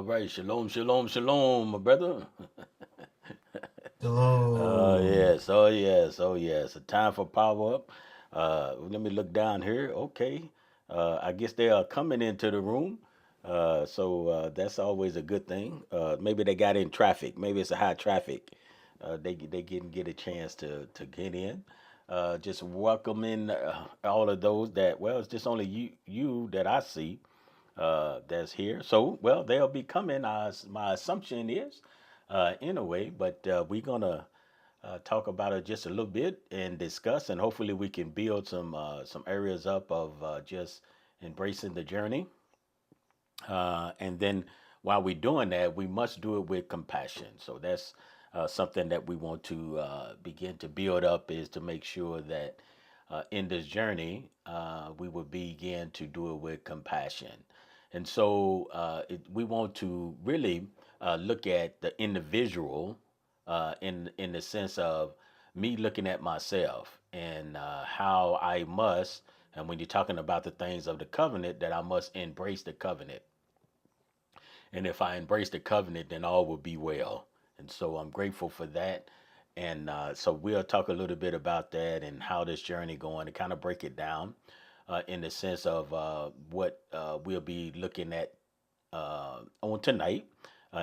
All right, shalom, shalom, shalom, my brother. Hello. Yes, oh yes, oh yes. A time for power up. Let me look down here. Okay, I guess they are coming into the room. So that's always a good thing. Maybe they got in traffic. Maybe it's a high traffic. They didn't get a chance to get in. Just welcoming all of those that. Well, it's just only you that I see that's here. So, well, they'll be coming. My assumption is, anyway. But we're gonna talk about it just a little bit and discuss, and hopefully we can build some areas up of just embracing the journey. And then while we're doing that, we must do it with compassion. So that's something that we want to begin to build up is to make sure that in this journey we will begin to do it with compassion. And so we want to really look at the individual in the sense of me looking at myself and how I must, and when you're talking about the things of the covenant, that I must embrace the covenant. And if I embrace the covenant, then all will be well. And so I'm grateful for that. And so we'll talk a little bit about that and how this journey going to kind of break it down in the sense of what we'll be looking at on tonight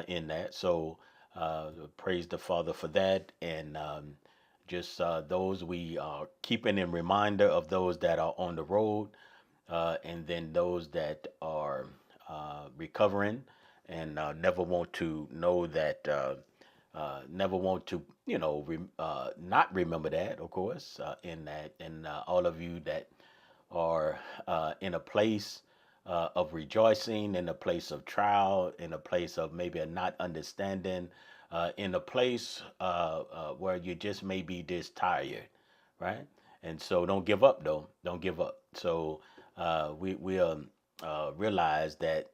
in that. So praise the Father for that. And just those we are keeping in reminder of those that are on the road and then those that are recovering and never want to know that, never want to, not remember that, of course, in that, and all of you that are in a place of rejoicing, in a place of trial, in a place of maybe a not understanding, in a place where you just may be just tired, right? And so don't give up, though. Don't give up. So we realize that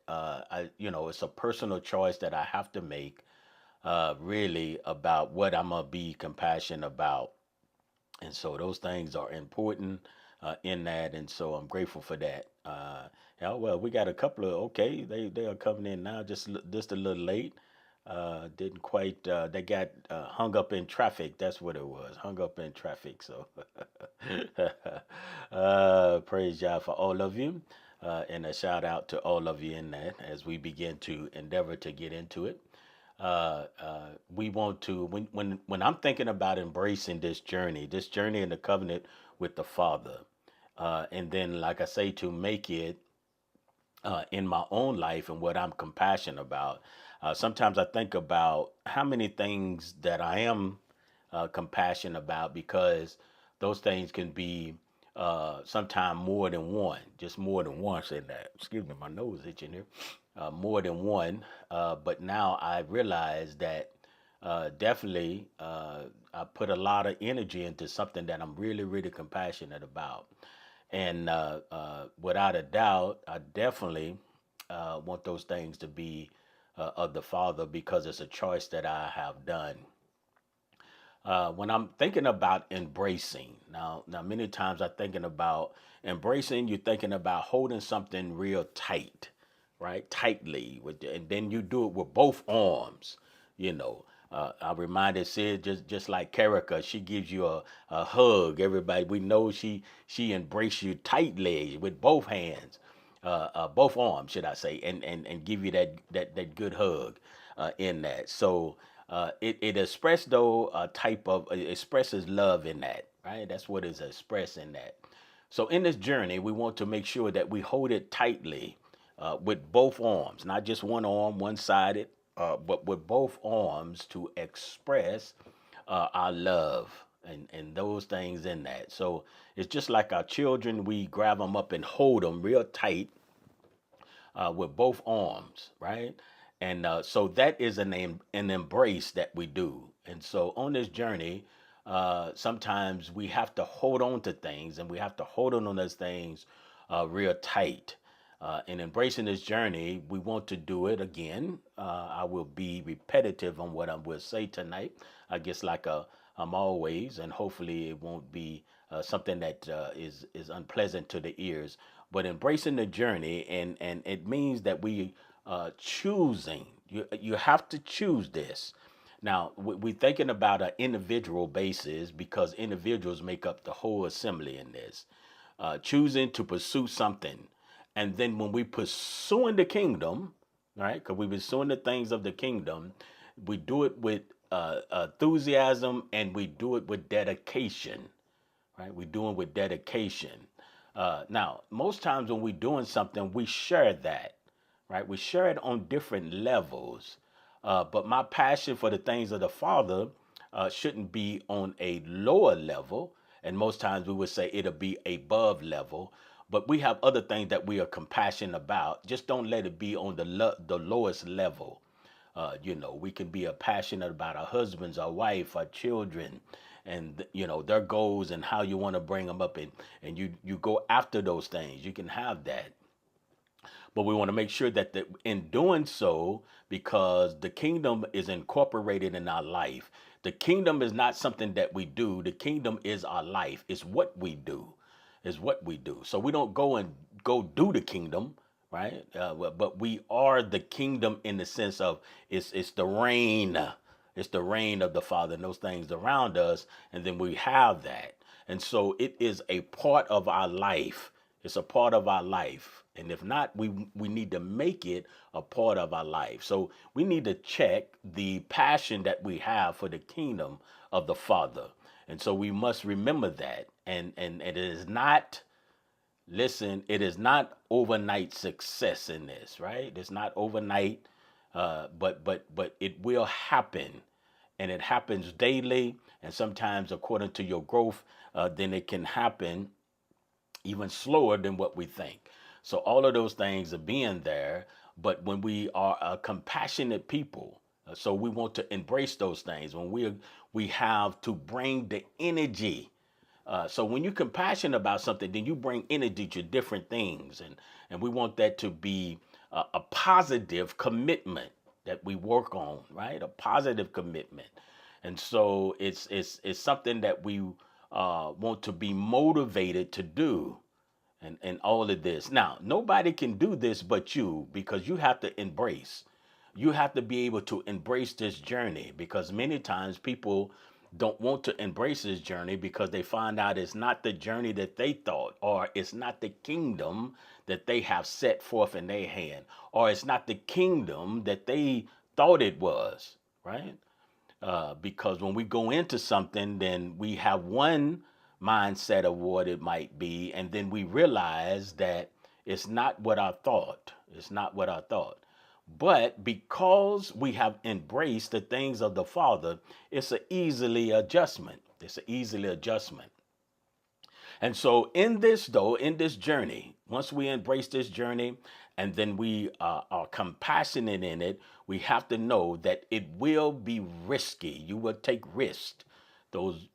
it's a personal choice that I have to make, really about what I'm gonna be compassionate about, and so those things are important in that, and so I'm grateful for that. Yeah, well, we got a couple of okay, they are coming in now, just a little late. Didn't quite. They got hung up in traffic. That's what it was. Hung up in traffic. So, praise God for all of you, and a shout out to all of you in that as we begin to endeavor to get into it. We want to when I'm thinking about embracing this journey in the covenant with the Father, and then like I say to make it in my own life and what I'm compassionate about. Sometimes I think about how many things that I am compassionate about because those things can be sometimes more than one, just more than once in that. Excuse me, my nose itching here. More than one. But now I realize that definitely I put a lot of energy into something that I'm really, really compassionate about. And without a doubt, I definitely want those things to be of the Father because it's a choice that I have done. When I'm thinking about embracing, now many times I'm thinking about embracing. You're thinking about holding something real tight, right? Tightly, and then you do it with both arms. You know, I reminded Sid just like Karika, she gives you a hug. Everybody, we know she embraces you tightly with both hands, both arms, should I say, and give you that good hug in that. So it expressed though a type of it expresses love in that, right? That's what is expressed in that. So in this journey, we want to make sure that we hold it tightly with both arms, not just one arm, one sided, but with both arms to express our love and those things in that. So it's just like our children, we grab them up and hold them real tight with both arms, right? And so that is an embrace that we do. And so on this journey, sometimes we have to hold on to things and we have to hold on those things real tight. In embracing this journey, we want to do it again. I will be repetitive on what I will say tonight. I guess like I'm always, and hopefully it won't be something that is unpleasant to the ears. But embracing the journey, and it means that we choosing You have to choose this. Now, we're thinking about an individual basis because individuals make up the whole assembly in this. Choosing to pursue something. And then when we pursuing the kingdom, right? Because we pursuing the things of the kingdom, we do it with enthusiasm and we do it with dedication, right? We do it with dedication. Now, most times when we're doing something, we share that, right? We share it on different levels. But my passion for the things of the Father shouldn't be on a lower level. And most times we would say it'll be above level. But we have other things that we are compassionate about. Just don't let it be on the lowest level. We can be passionate about our husbands, our wife, our children, and their goals and how you want to bring them up, and you go after those things. You can have that, but we want to make sure that in doing so, because the kingdom is incorporated in our life. The kingdom is not something that we do. The kingdom is our life. It's what we do. Is what we do. So we don't go do the kingdom, right? But we are the kingdom in the sense of it's the reign. It's the reign of the Father and those things around us, and then we have that. And so it is a part of our life. It's a part of our life. And if not, we need to make it a part of our life. So we need to check the passion that we have for the kingdom of the Father. And so we must remember that. And it is not, listen, it is not overnight success in this, right? It's not overnight, but it will happen. And it happens daily. And sometimes according to your growth, then it can happen even slower than what we think. So all of those things are being there. But when we are a compassionate people, so we want to embrace those things. When we have to bring the energy. So when you're compassionate about something, then you bring energy to different things, and we want that to be a positive commitment that we work on, right? A positive commitment, and so it's something that we want to be motivated to do. And all of this. Now, nobody can do this but you, because you have to embrace. You have to be able to embrace this journey, because many times people don't want to embrace this journey because they find out it's not the journey that they thought, or it's not the kingdom that they have set forth in their hand, or it's not the kingdom that they thought it was, right? Because when we go into something, then we have one mindset of what it might be, and then we realize that it's not what I thought. It's not what I thought. But because we have embraced the things of the Father, it's an easily adjustment. It's an easily adjustment. And so in this journey, once we embrace this journey and then we are compassionate in it, we have to know that it will be risky. You will take risks. Those,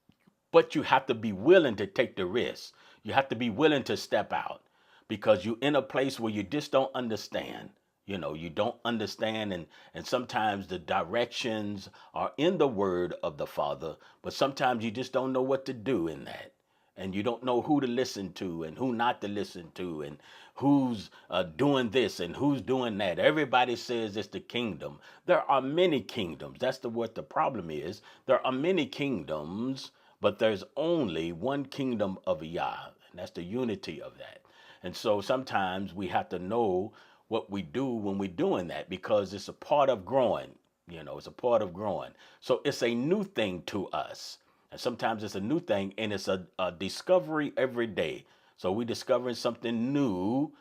but you have to be willing to take the risk. You have to be willing to step out, because you're in a place where you just don't understand. You don't understand, and sometimes the directions are in the word of the Father, but sometimes you just don't know what to do in that. And you don't know who to listen to and who not to listen to, and who's doing this and who's doing that. Everybody says it's the kingdom. There are many kingdoms. That's what the problem is. There are many kingdoms, but there's only one kingdom of Yah, and that's the unity of that. And so sometimes we have to know what we do when we're doing that, because it's a part of growing. It's a part of growing. So it's a new thing to us. And sometimes it's a new thing, and it's a discovery every day. So we're discovering something new,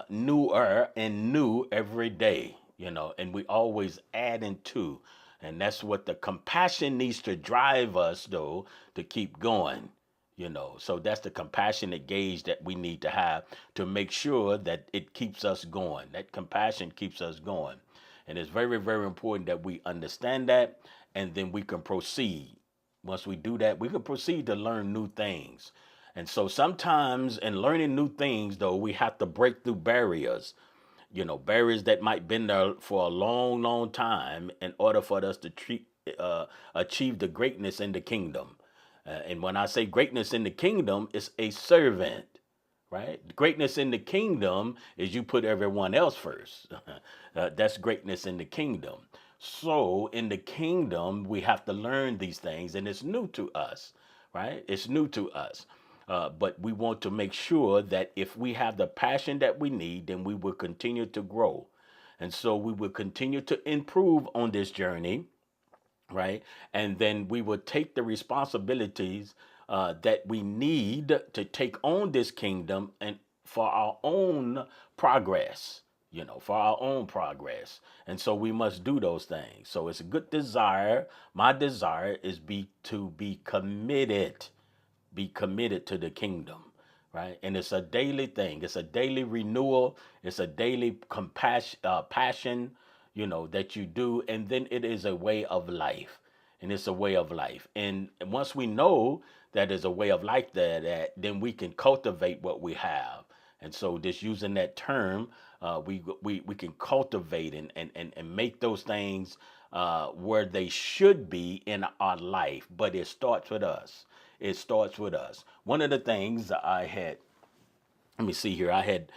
newer and new every day, and we always adding to. And that's what the compassion needs to drive us, though, to keep going. So that's the compassionate gauge that we need to have to make sure that it keeps us going. That compassion keeps us going. And it's very, very important that we understand that, and then we can proceed. Once we do that, we can proceed to learn new things. And so sometimes in learning new things, though, we have to break through barriers, barriers that might been there for a long, long time, in order for us to achieve the greatness in the kingdom. And when I say greatness in the kingdom, it's a servant, right? Greatness in the kingdom is you put everyone else first. That's greatness in the kingdom. So in the kingdom, we have to learn these things, and it's new to us, right? It's new to us. But we want to make sure that if we have the passion that we need, then we will continue to grow. And so we will continue to improve on this journey, right? And then we will take the responsibilities that we need to take on this kingdom and for our own progress, for our own progress. And so we must do those things. So it's a good desire. My desire is to be committed to the kingdom, right? And it's a daily thing. It's a daily renewal. It's a daily passion, that you do. And then it is a way of life. And it's a way of life. And once we know that is a way of life, then we can cultivate what we have. And so just using that term, we can cultivate and make those things where they should be in our life. But it starts with us. It starts with us. One of the things I had, let me see here, I had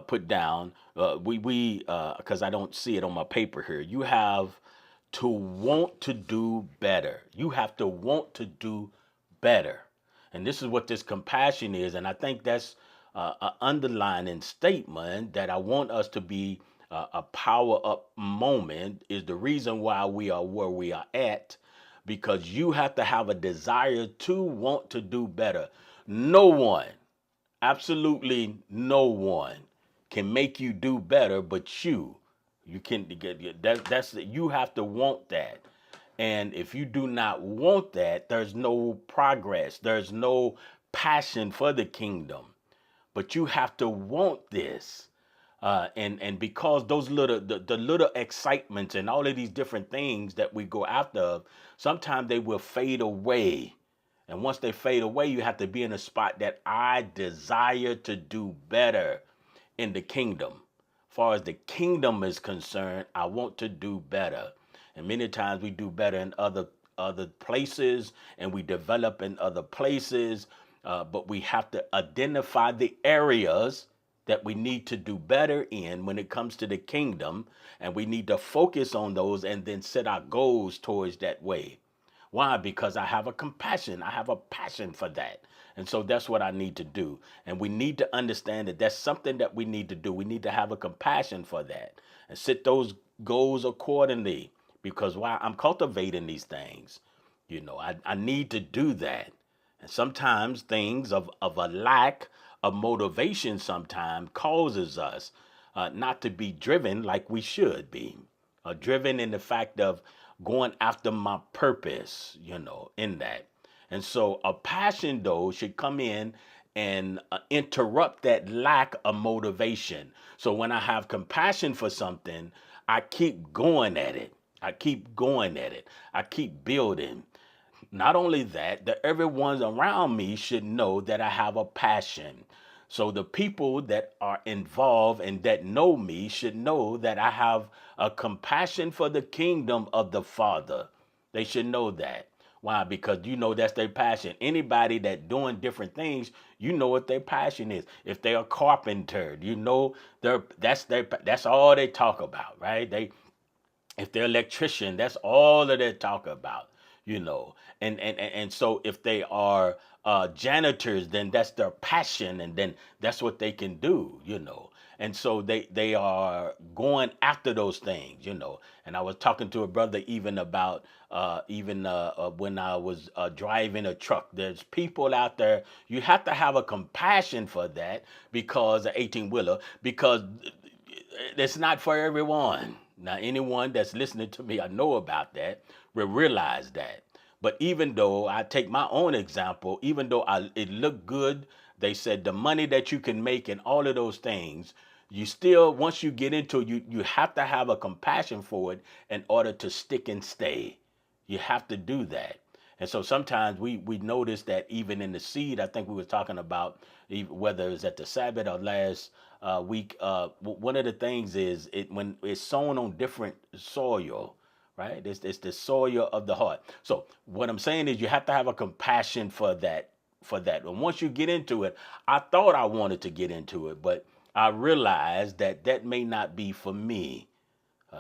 put down, because I don't see it on my paper here. You have to want to do better. You have to want to do better. And this is what this compassion is. And I think that's an underlining statement that I want us to be a power up moment is the reason why we are where we are at, because you have to have a desire to want to do better. No one, absolutely no one can make you do better but you. You can get that's you have to want that. And if you do not want that, there's no progress. There's no passion for the kingdom. But you have to want this. And because those the little excitements and all of these different things that we go after, sometimes they will fade away. And once they fade away, you have to be in a spot that I desire to do better in the kingdom. As far as the kingdom is concerned, I want to do better. And many times we do better in other places, and we develop in other places. But we have to identify the areas that we need to do better in when it comes to the kingdom, and we need to focus on those and then set our goals towards that way. Why? Because I have a compassion. I have a passion for that. And so that's what I need to do. And we need to understand that that's something that we need to do. We need to have a compassion for that and set those goals accordingly, because while I'm cultivating these things, I need to do that. And sometimes things of a lack of motivation sometimes causes us not to be driven like we should be. Driven in the fact of going after my purpose, in that. And so a passion, though, should come in and interrupt that lack of motivation. So when I have compassion for something, I keep going at it. I keep going at it. I keep building. Not only that, everyone around me should know that I have a passion. So the people that are involved and that know me should know that I have a compassion for the kingdom of the Father. They should know that. Why? Because that's their passion. Anybody that doing different things, what their passion is. If they're a carpenter, that's all they talk about, right? If they're electrician, that's all that they talk about. And so if they are janitors, then that's their passion, and then that's what they can do. And so they are going after those things. And I was talking to a brother even about when I was driving a truck. There's people out there. You have to have a compassion for that, because the 18-wheeler, because it's not for everyone. Now, anyone that's listening to me, I know about that, will realize that. But even though I take my own example, even though it looked good, they said the money that you can make and all of those things, you still, once you get into it, you have to have a compassion for it in order to stick and stay. You have to do that. And so sometimes we notice that even in the seed, I think we were talking about whether it's at the Sabbath or last week, one of the things is when it's sown on different soil, right? It's the soil of the heart. So what I'm saying is you have to have a compassion for that for that. And once you get into it, I thought I wanted to get into it, but I realized that that may not be for me.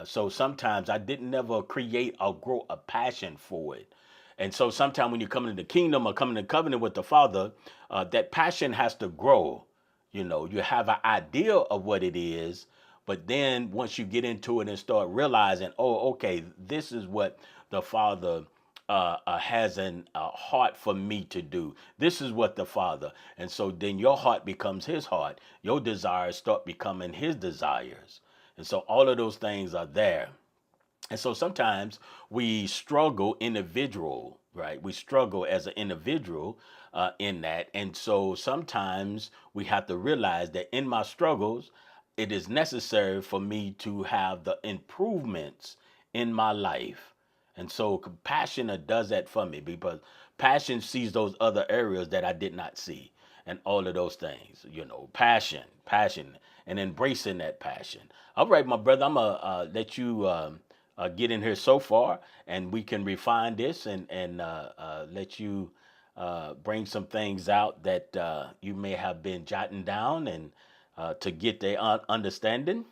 So sometimes I didn't never create or grow a passion for it. And so sometimes when you come into the kingdom or come into covenant with the Father, that passion has to grow. You know, you have an idea of what it is, but then once you get into it and start realizing, oh, okay, this is what the Father has a heart for me to do. This is what the Father. And so then your heart becomes his heart. Your desires start becoming his desires. And so all of those things are there. And so sometimes we struggle individual, right? We struggle as an individual in that. And so sometimes we have to realize that in my struggles, it is necessary for me to have the improvements in my life. And so compassion does that for me because passion sees those other areas that I did not see and all of those things, you know, passion, and embracing that passion. All right, my brother, I'm going to let you get in here so far, and we can refine this and let you bring some things out that you may have been jotting down and to get the understanding.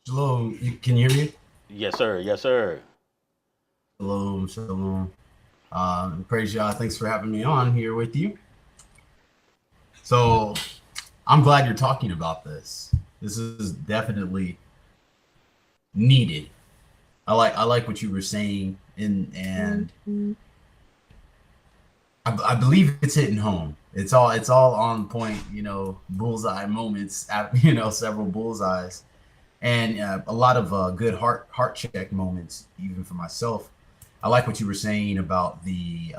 Shalom, can you hear me? Yes, sir. Yes, sir. Shalom, shalom. Praise y'all. Thanks for having me on here with you. So I'm glad you're talking about this. This is definitely needed. I like what you were saying, and I believe it's hitting home. It's all on point. You know, bullseye moments. You know, several bullseyes, and a lot of good heart check moments, even for myself. I like what you were saying about the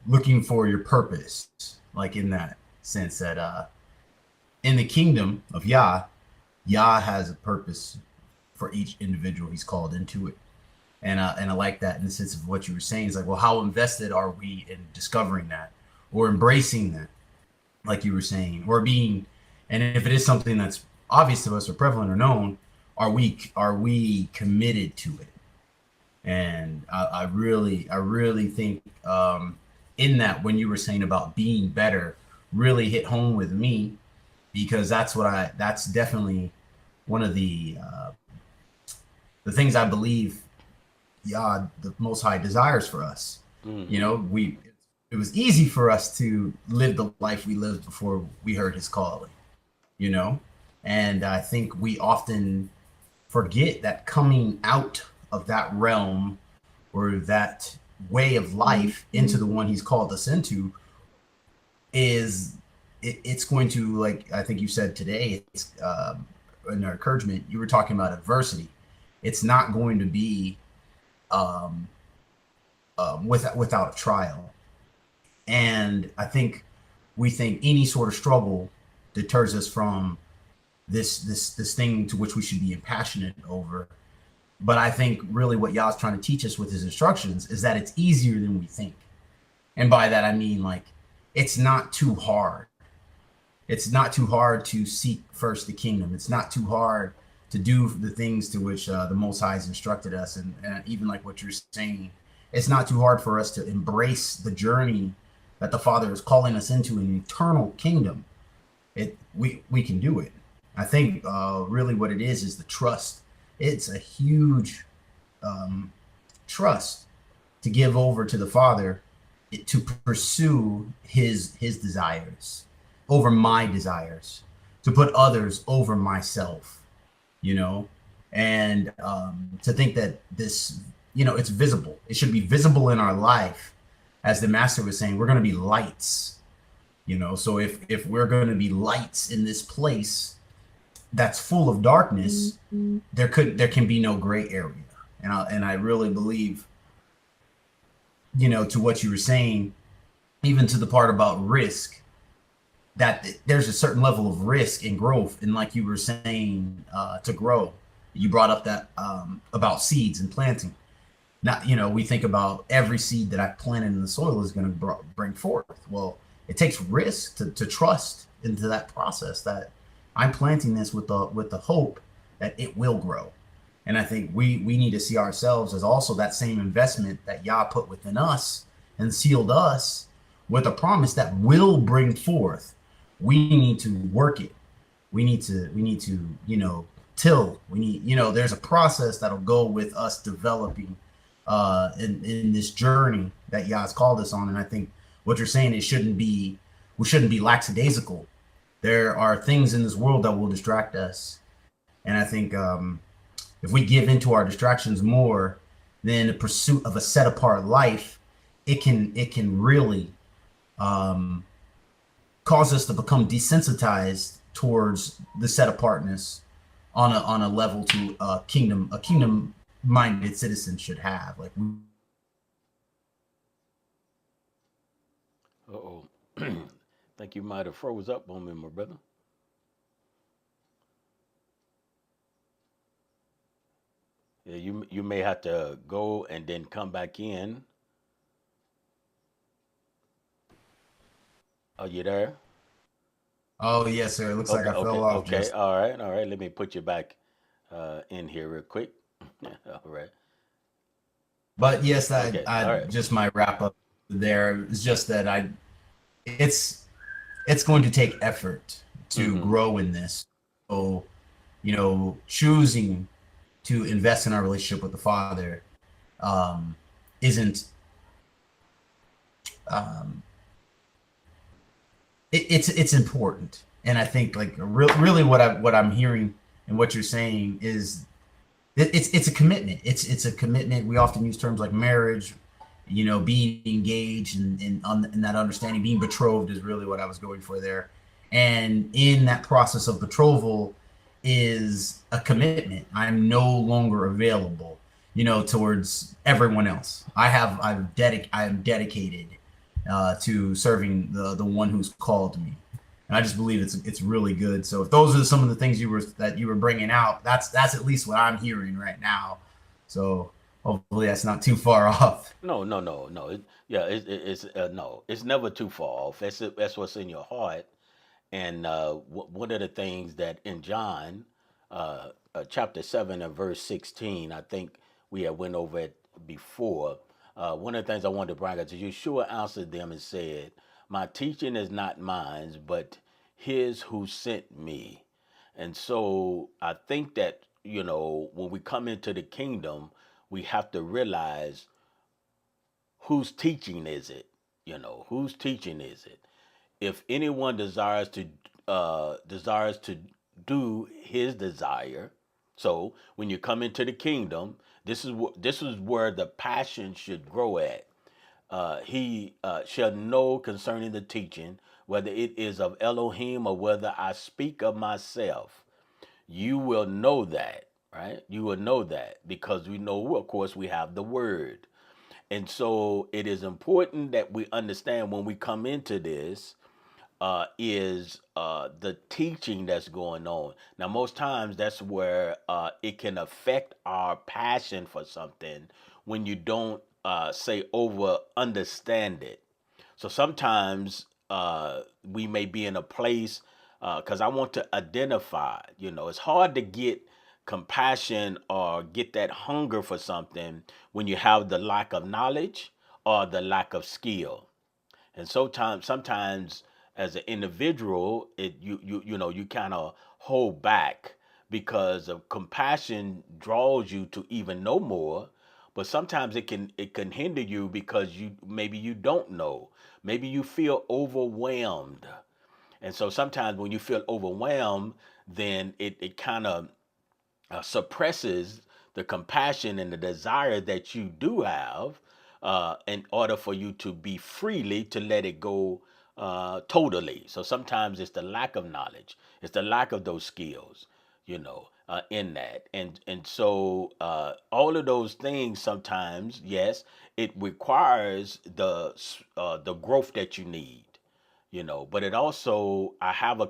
looking for your purpose, like in that sense that in the kingdom of Yah has a purpose for each individual he's called into it. And I like that in the sense of what you were saying. It's like, well, how invested are we in discovering that or embracing that, like you were saying, or being, and if it is something that's obvious to us or prevalent or known, are we committed to it? And I really think in that when you were saying about being better, really hit home with me because that's definitely one of the things I believe the Most High desires for us. You Mm-hmm. know, it was easy for us to live the life we lived before we heard His calling. You know, and I think we often forget that coming out of that realm or that way of life into the one He's called us into is it's going to, like I think you said today, it's in our encouragement you were talking about adversity. It's not going to be um, without a trial. And I think we think any sort of struggle deters us from this thing to which we should be passionate over. But I think really what Yah's trying to teach us with his instructions is that it's easier than we think. And by that I mean, like, it's not too hard. It's not too hard to seek first the kingdom. It's not too hard to do the things to which the Most High has instructed us. And even like what you're saying, it's not too hard for us to embrace the journey that the Father is calling us into an eternal kingdom. We can do it. I think really what it is the trust. It's a huge trust to give over to the Father, to pursue his desires over my desires, to put others over myself, you know, and to think that this, you know, it's visible. It should be visible in our life, as the Master was saying. We're going to be lights, you know. So if we're going to be lights in this place that's full of darkness, there can be no gray area. And I really believe, you know, to what you were saying, even to the part about risk, that there's a certain level of risk in growth. And like you were saying, to grow, you brought up that about seeds and planting. Not, you know, we think about every seed that I planted in the soil is going to bring forth. Well, it takes risk to trust into that process, that I'm planting this with the hope that it will grow. And I think we need to see ourselves as also that same investment that Yah put within us and sealed us with a promise that will bring forth. We need to work it. We need to, till. We need, there's a process that'll go with us developing in this journey that Yah's called us on. And I think what you're saying, we shouldn't be lackadaisical. There are things in this world that will distract us. And I think if we give into our distractions more than the pursuit of a set apart life, it can really um, cause us to become desensitized towards the set apartness on a level to a kingdom minded citizen should have. Like, Uh-oh. Think you might have froze up on me, my brother. Yeah, you may have to go and then come back in. Are you there? oh yes, sir. It looks like Okay, I fell okay, off okay. just. All right, all right. Let me put you back in here real quick. All right. But yes, I Okay, I all right. just my wrap up there is just that it's it's going to take effort to Mm-hmm. grow in this. So, choosing to invest in our relationship with the Father um, isn't um, it's important. And I think like really what I'm hearing and what you're saying is it's a commitment. It's a commitment. We often use terms like marriage, being engaged and that understanding, being betrothed is really what I was going for there. And in that process of betrothal is a commitment. I'm no longer available, towards everyone else. I am dedicated to serving the one who's called me. And I just believe it's really good. So if those are some of the things you were bringing out, that's at least what I'm hearing right now. So hopefully that's not too far off. No, no, no, no. Yeah, it's no. It's never too far off. That's what's in your heart. And one of the things that in John, chapter 7 and verse 16, I think we had went over it before. One of the things I wanted to bring up is Yeshua answered them and said, "My teaching is not mine, but his who sent me." And so I think that, when we come into the kingdom, we have to realize whose teaching is it? Whose teaching is it? If anyone desires to do his desire, so when you come into the kingdom, this is where the passion should grow at. He shall know concerning the teaching, whether it is of Elohim or whether I speak of myself. You will know that, right? You will know that because we know, of course, we have the word. And so it is important that we understand when we come into this is the teaching that's going on. Now, most times that's where it can affect our passion for something when you don't say over understand it. So sometimes we may be in a place because I want to identify. It's hard to get compassion or get that hunger for something when you have the lack of knowledge or the lack of skill. And sometimes as an individual, you kind of hold back because of compassion draws you to even know more. But sometimes it can hinder you because you don't know. Maybe you feel overwhelmed. And so sometimes when you feel overwhelmed, then it kind of suppresses the compassion and the desire that you do have in order for you to be freely to let it go totally. So sometimes it's the lack of knowledge, it's the lack of those skills, in that, and so all of those things sometimes, yes, it requires the growth that you need, but it also I have a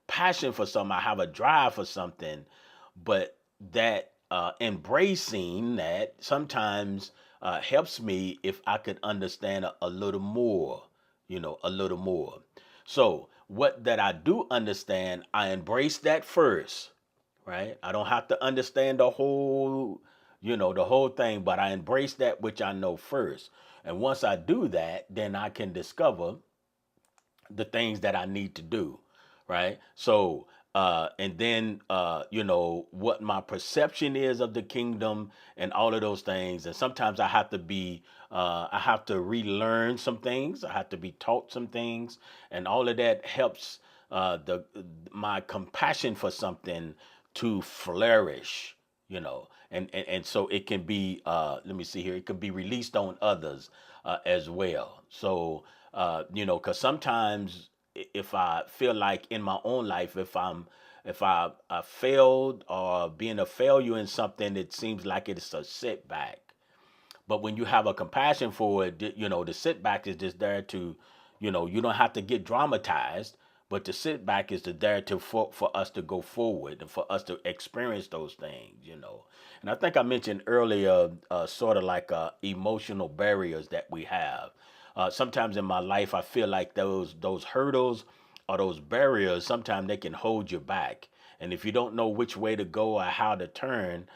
passion for something, I have a drive for something, but that embracing that sometimes helps me if I could understand a little more, a little more. So what that I do understand, I embrace that first, right? I don't have to understand the whole, the whole thing, but I embrace that which I know first. And once I do that, then I can discover the things that I need to do, right? So, and then, what my perception is of the kingdom and all of those things. And sometimes I have to relearn some things. I have to be taught some things, and all of that helps the my compassion for something to flourish, and so it can be, let me see here, it can be released on others as well. So, because sometimes if I feel like in my own life, if I failed or being a failure in something, it seems like it's a setback. But when you have a compassion for it, the setback is just there to, you don't have to get dramatized, but the setback is there to for us to go forward and for us to experience those things. And I think I mentioned earlier, sort of like emotional barriers that we have. Sometimes in my life, I feel like those hurdles or those barriers, sometimes they can hold you back. And if you don't know which way to go or how to turn,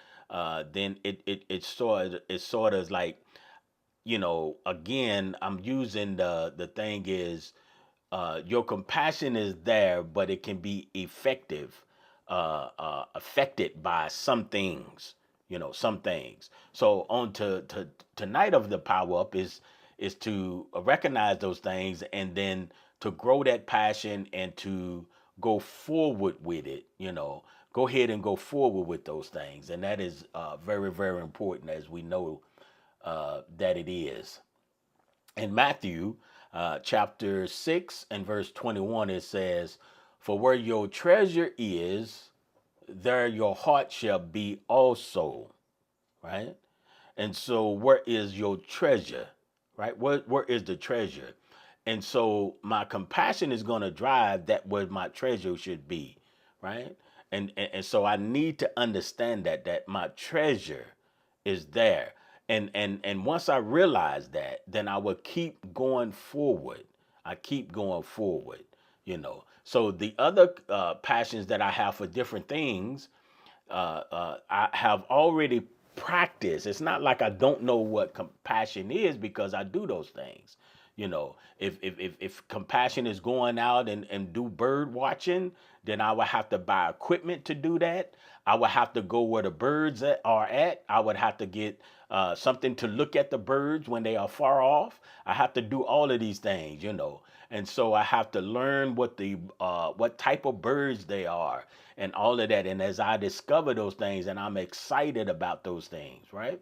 then it's sort of like, again, I'm using the thing is, your compassion is there, but it can be affected by some things, some things. So on to tonight of the power up is to recognize those things, and then to grow that passion and to go forward with it. Go ahead and go forward with those things, and that is very, very important, as we know that it is. In Matthew chapter 6 and verse 21, it says, "For where your treasure is, there your heart shall be also." Right? And so, where is your treasure? Right? Where is the treasure? And so, my compassion is going to drive that where my treasure should be. Right? And so, I need to understand that my treasure is there. And once I realize that, then I will keep going forward. I keep going forward. So the other passions that I have for different things, I have already practiced. It's not like I don't know what compassion is, because I do those things. If compassion is going out and do bird watching, then I would have to buy equipment to do that. I would have to go where the birds are at. I would have to get something to look at the birds when they are far off. I have to do all of these things. And so I have to learn what type of birds they are and all of that. And as I discover those things, and I'm excited about those things, right?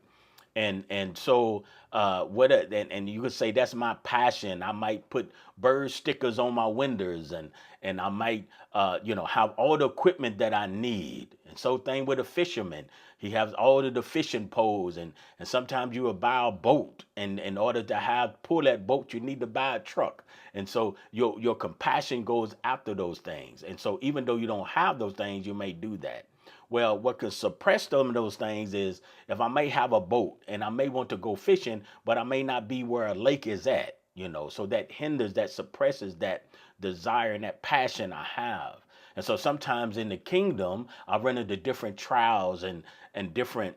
And so and you could say that's my passion. I might put bird stickers on my windows, and I might have all the equipment that I need. And so thing with a fisherman, he has all of the fishing poles, and sometimes you will buy a boat, and in order to pull that boat, you need to buy a truck. And so your compassion goes after those things. And so even though you don't have those things, you may do that. Well, what could suppress some of those things is, if I may have a boat and I may want to go fishing, but I may not be where a lake is at. So that hinders, that suppresses that desire and that passion I have. And so sometimes in the kingdom, I run into different trials and different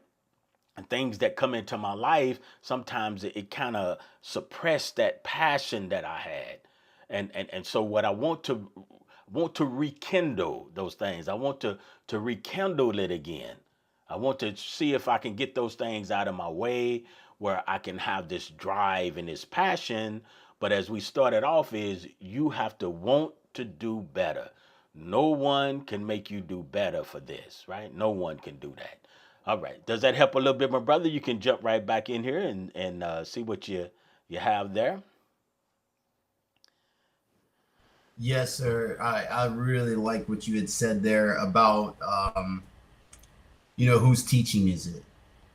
things that come into my life. Sometimes it kind of suppressed that passion that I had. And so what I want to rekindle those things. I want to rekindle it again. I want to see if I can get those things out of my way, where I can have this drive and this passion. But as we started off, is you have to want to do better. No one can make you do better for this, right? No one can do that. All right. Does that help a little bit, my brother? You can jump right back in here and see what you have there. Yes, sir. I really like what you had said there about whose teaching is it?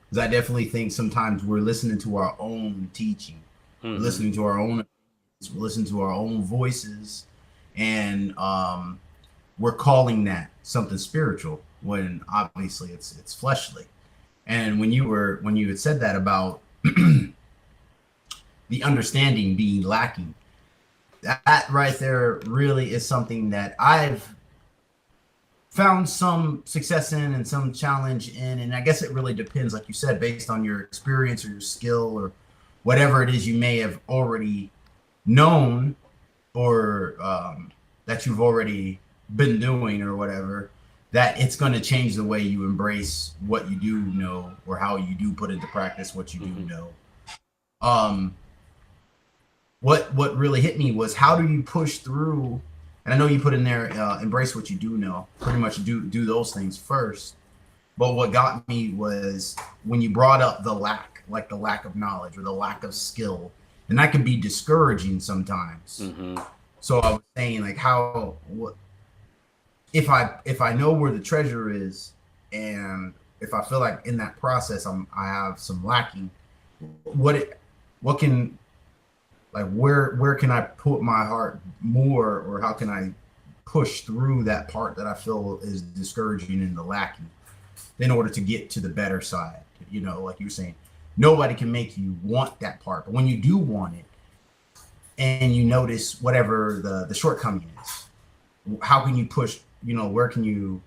Because I definitely think sometimes we're listening to our own teaching, we're Mm-hmm. listening to our own, we're listening to our own voices, and we're calling that something spiritual when obviously it's fleshly. And when you had said that about the understanding being lacking, that right there really is something that found some success in and some challenge in. And I guess it really depends, like you said, based on your experience or your skill or whatever it is you may have already known, or that you've already been doing or whatever, that it's going to change the way you embrace what you do know, or how you do put into practice what you do Hmm. know. um what really hit me was, how do you push through? And I know you put in there, embrace what you do know, pretty much do those things first. But what got me was when you brought up the lack, like the lack of knowledge or the lack of skill, and that can be discouraging sometimes. Hmm. So I was saying, like, how, what, if I know where the treasure is, and if I feel like in that process I have some lacking, what it what can, like, where can I put my heart more, or how can I push through that part that I feel is discouraging and the lacking, in order to get to the better side? Like you were saying, nobody can make you want that part, but when you do want it, and you notice whatever the shortcoming is, how can you push? Where can you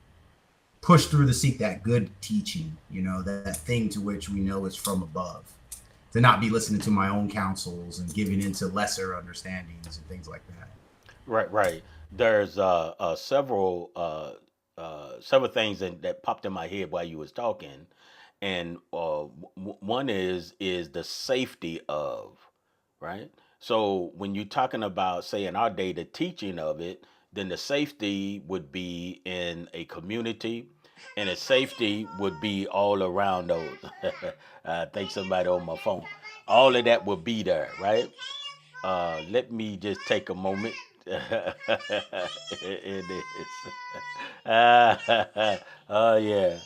push through to seek that good teaching? That thing to which we know is from above. To not be listening to my own counsels and giving into lesser understandings and things like that. Right, right. There's several things that popped in my head while you was talking, and one is the safety of, right. So when you're talking about, say, in our day, the teaching of it, then the safety would be in a community, and the safety would be all around those. I think somebody on my phone. All of that would be there, right? Let me just take a moment. It is. Oh yeah,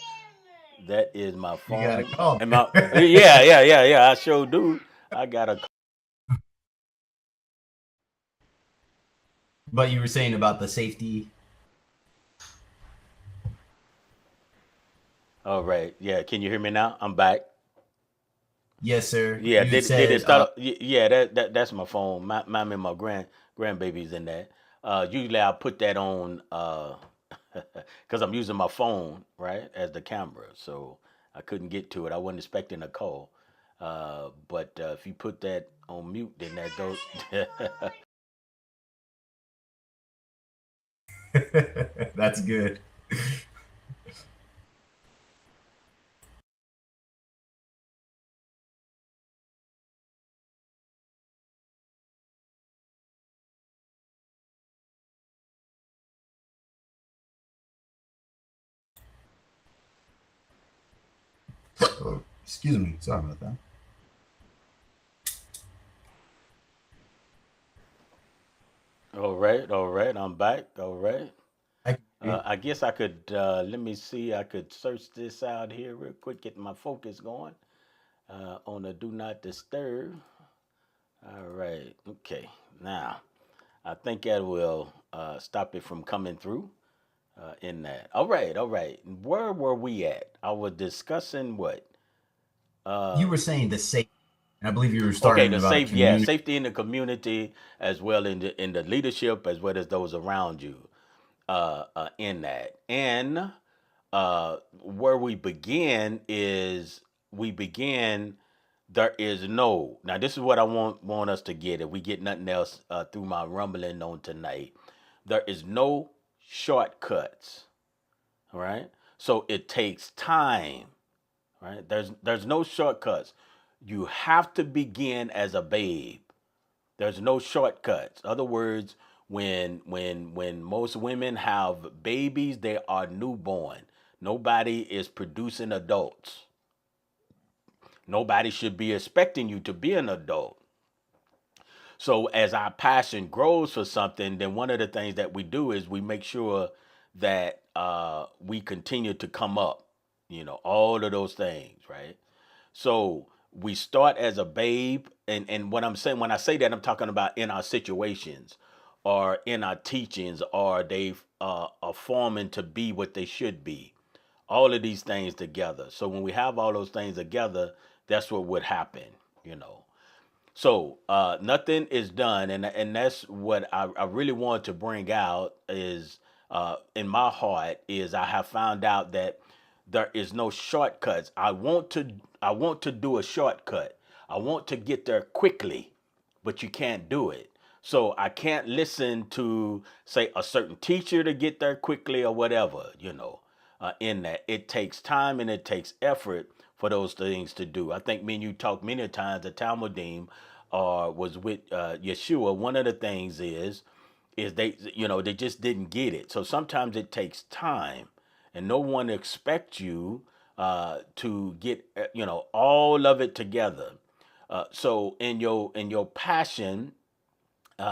that is my You got a phone. call. And my yeah. I sure do. I got a. But you were saying about the safety. All right. Yeah. Can you hear me now? I'm back. Yes, sir. Yeah. You had Did it said, start? Yeah. That's my phone. My and my grandbaby's in that. Usually I put that on because I'm using my phone, right, as the camera. So I couldn't get to it. I wasn't expecting a call. But if you put that on mute, then that goes. that's good. Oh, excuse me. Sorry about that. All right. All right. I'm back. All right. I, I guess I could, let me see, I could search this out here real quick, get my focus going on the do not disturb. All right, okay. Now, I think that will stop it from coming through in that. All right, all right. Where were we at? I was discussing what? you Uh, were saying the safe, and I believe you were okay, starting the about a safe, yeah, community. safety in the community as well in the leadership as well as those around you in that. And where we begin is we begin. There is no. Now this is what I want us to get. If we get nothing else through my rumbling on tonight, there is no shortcuts. All right. So it takes time. Right. There's no shortcuts. You have to begin as a babe. There's no shortcuts. Other words, when most women have babies, they are newborn. Nobody is producing adults. Nobody should be expecting you to be an adult. So as our passion grows for something, then one of the things that we do is we make sure that we continue to come up. All of those things, right? So we start as a babe, and what I'm saying when I say that, I'm talking about in our situations, or in our teachings, or they are forming to be what they should be. All of these things together. So when we have all those things together, that's what would happen. You know. So nothing is done, and that's what I really want to bring out is in my heart is I have found out that there is no shortcuts. I want to do a shortcut. I want to get there quickly, but you can't do it. So I can't listen to, say, a certain teacher to get there quickly or whatever, in that. It takes time and it takes effort for those things to do. I think me and you talked many times, the Talmudim was with Yeshua. One of the things is they just didn't get it. So sometimes it takes time, and no one expects you to get all of it together. So in your passion,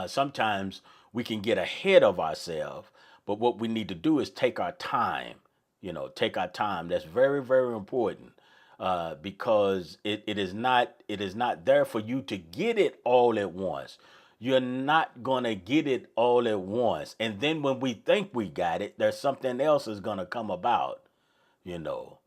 sometimes we can get ahead of ourselves, but what we need to do is take our time. Take our time. That's very, very important, because it is not there for you to get it all at once. You're not gonna get it all at once, and then when we think we got it, there's something else is gonna come about. You know,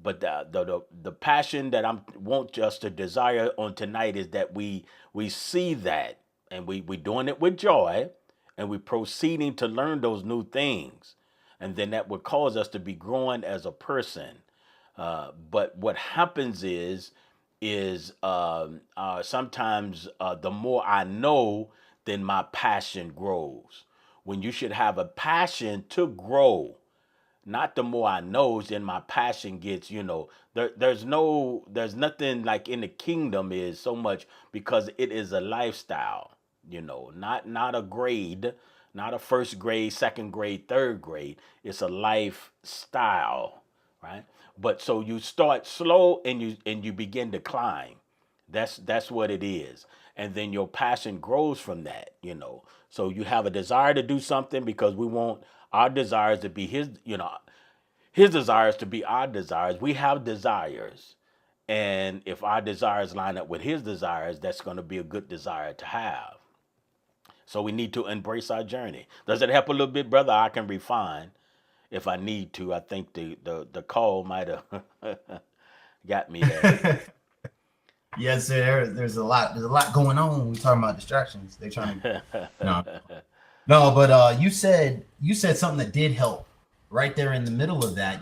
but the passion that I want us to desire on tonight is that we see that, and we doing it with joy, and we proceeding to learn those new things, and then that would cause us to be growing as a person. But what happens is sometimes the more I know, then my passion grows. When you should have a passion to grow, not the more I knows, then my passion gets, there's nothing like in the kingdom is so much, because it is a lifestyle, not a grade, not a first grade, second grade, third grade. It's a lifestyle, right? But so you start slow and you begin to climb. That's what it is. And then your passion grows from that. So you have a desire to do something because we want our desires to be his desires to be our desires. We have desires. And if our desires line up with his desires, that's going to be a good desire to have. So we need to embrace our journey. Does it help a little bit, brother? I can refine if I need to. I think the call might have got me there. Yes, sir. There's a lot. There's a lot going on. We're talking about distractions. They're trying to no, no. But you said something that did help right there in the middle of that.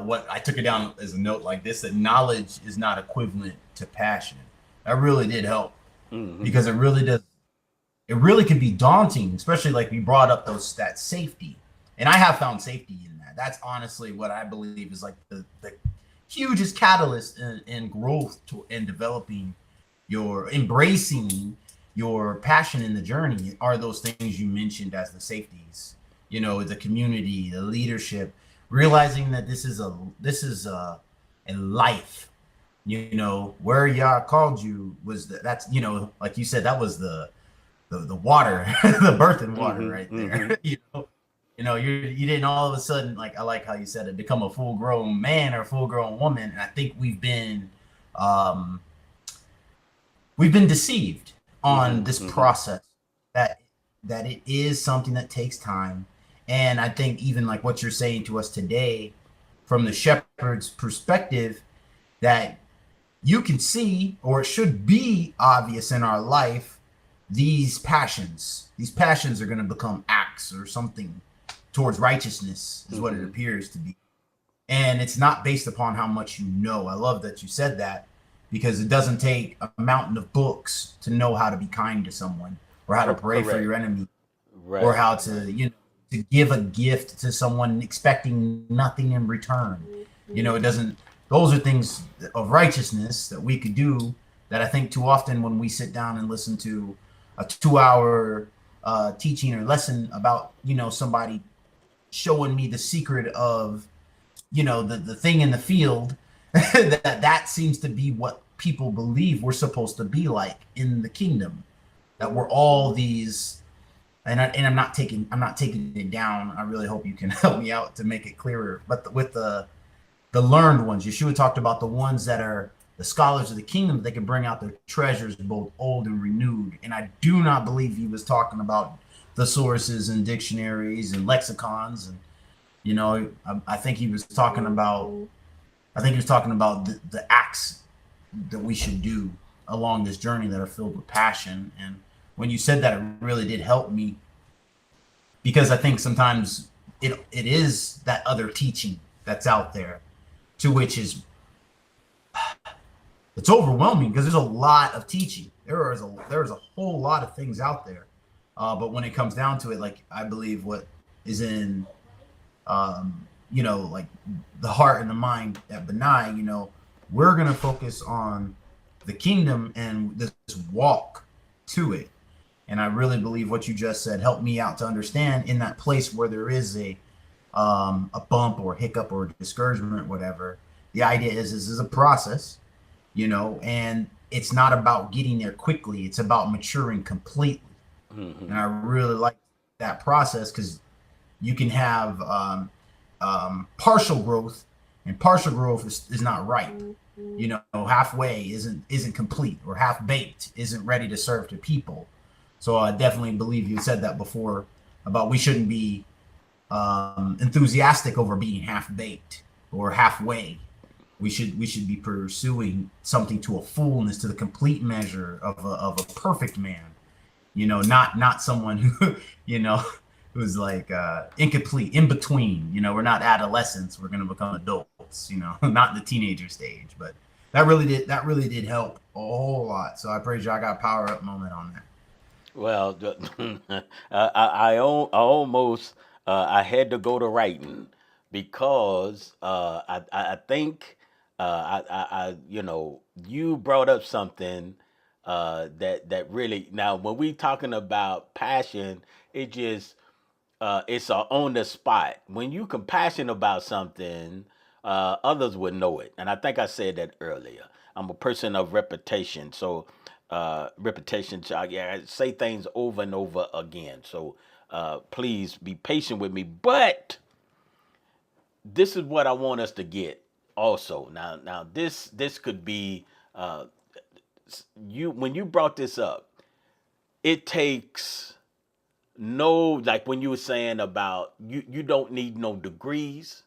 What I took it down as a note like this: that knowledge is not equivalent to passion. That really did help, because it really does. It really can be daunting, especially like we brought up that safety, and I have found safety in that. That's honestly what I believe is like the hugest catalyst in growth and developing embracing your passion in the journey are those things you mentioned as the safeties. The community, the leadership, realizing that this is a life. Where Yah called you was that's like you said, that was the water, the birthing water right there. You didn't all of a sudden, like I like how you said it, become a full grown man or a full grown woman. And I think we've been deceived on this process that it is something that takes time. And I think even like what you're saying to us today, from the shepherd's perspective, that you can see, or it should be obvious in our life, these passions are going to become acts or something towards righteousness is what it appears to be. And it's not based upon how much you know. I love that you said that, because it doesn't take a mountain of books to know how to be kind to someone, or how to pray for your enemy, or how to, to give a gift to someone expecting nothing in return. It doesn't, those are things of righteousness that we could do that I think too often when we sit down and listen to a 2-hour teaching or lesson about, somebody showing me the secret of, the thing in the field, that seems to be what people believe we're supposed to be like in the kingdom, that we're all these, and I'm not taking it down. I really hope you can help me out to make it clearer. But with the learned ones, Yeshua talked about the ones that are the scholars of the kingdom. They can bring out their treasures, both old and renewed. And I do not believe he was talking about thesaurus and dictionaries and lexicons. And I think he was talking about the acts that we should do along this journey that are filled with passion. And when you said that, it really did help me, because I think sometimes it is that other teaching that's out there, to which is it's overwhelming because there's a lot of teaching. There's a whole lot of things out there, but when it comes down to it, like I believe what is in like the heart and the mind at Benai, we're gonna focus on the kingdom and this walk to it. And I really believe what you just said helped me out to understand in that place where there is a bump or hiccup or discouragement, whatever. The idea is this is a process, and it's not about getting there quickly. It's about maturing completely. Mm-hmm. And I really like that process because you can have partial growth, and partial growth is not ripe. Halfway isn't complete, or half baked isn't ready to serve to people. So I definitely believe you said that before about we shouldn't be enthusiastic over being half baked or halfway. We should be pursuing something to a fullness, to the complete measure of a perfect man. Not someone who who's like incomplete, in between. We're not adolescents. We're going to become adults. Not in the teenager stage. But that really did help a whole lot. So I praise you. I got a power up moment on that. Well, I almost I had to go to writing because I think you brought up something that really, now when we talking about passion, it just it's on the spot. When you compassionate about something, others would know it, and I think I said that earlier. I'm a person of reputation, so repetition. I say things over and over again. So please be patient with me. But this is what I want us to get. Also, now this could be you when you brought this up. It takes like when you were saying about you don't need no degrees.